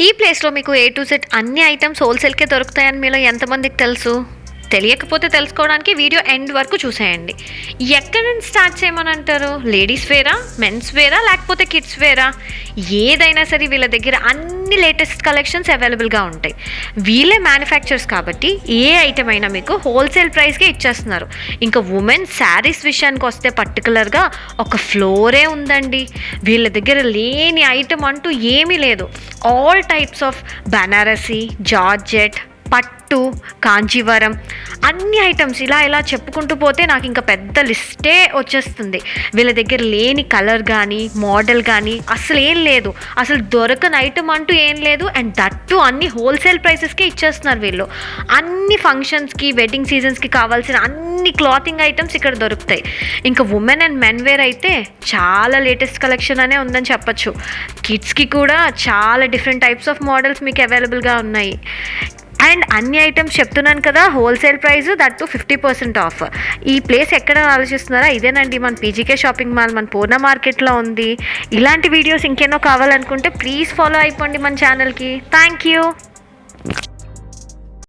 ఈ ప్లేస్లో మీకు ఏ టు జెడ్ అన్ని ఐటమ్స్ హోల్సేల్కే దొరుకుతాయని మీలో ఎంతమందికి తెలుసు? తెలియకపోతే తెలుసుకోవడానికి వీడియో ఎండ్ వరకు చూసేయండి. ఎక్కడి నుంచి స్టార్ట్ చేయమని అంటారు? లేడీస్ వేరా, మెన్స్ వేరా, లేకపోతే కిడ్స్ వేరా? ఏదైనా సరే వీళ్ళ దగ్గర అన్ని లేటెస్ట్ కలెక్షన్స్ అవైలబుల్గా ఉంటాయి. వీళ్ళే మ్యానుఫ్యాక్చర్స్ కాబట్టి ఏ ఐటమ్ అయినా మీకు హోల్సేల్ ప్రైస్కే ఇచ్చేస్తున్నారు. ఇంకా ఉమెన్ శారీస్ విషయానికి వస్తే పర్టికులర్గా ఒక ఫ్లోరే ఉందండి. వీళ్ళ దగ్గర లేని ఐటమ్ అంటూ ఏమీ లేదు. All types of Banarasi, georgette, పట్టు, కాంచీవరం, అన్ని ఐటమ్స్ ఇలా చెప్పుకుంటూ పోతే నాకు ఇంకా పెద్ద లిస్టే వచ్చేస్తుంది. వీళ్ళ దగ్గర లేని కలర్ కానీ మోడల్ కానీ అసలు ఏం లేదు. అసలు దొరకని ఐటమ్ అంటూ ఏం లేదు. అండ్ దట్టు అన్ని హోల్సేల్ ప్రైసెస్కే ఇచ్చేస్తున్నారు వీళ్ళు. అన్ని ఫంక్షన్స్కి, వెడ్డింగ్ సీజన్స్కి కావాల్సిన అన్ని క్లాతింగ్ ఐటమ్స్ ఇక్కడ దొరుకుతాయి. ఇంకా ఉమెన్ అండ్ మెన్ వేర్ అయితే చాలా లేటెస్ట్ కలెక్షన్ అనే ఉందని చెప్పచ్చు. కిడ్స్కి కూడా చాలా డిఫరెంట్ టైప్స్ ఆఫ్ మోడల్స్ మీకు అవైలబుల్గా ఉన్నాయి. అండ్ అన్ని ఐటమ్స్ చెప్తున్నాను కదా, హోల్సేల్ ప్రైస్, దట్టు 50% ఆఫ్. ఈ ప్లేస్ ఎక్కడ ఆలోచిస్తున్నారా? ఇదేనండి మన పీజీకే షాపింగ్ మాల్, మన పూర్ణ మార్కెట్లో ఉంది. ఇలాంటి వీడియోస్ ఇంకేనో కావాలనుకుంటే ప్లీజ్ ఫాలో అయిపోండి మన ఛానల్కి. Thank you.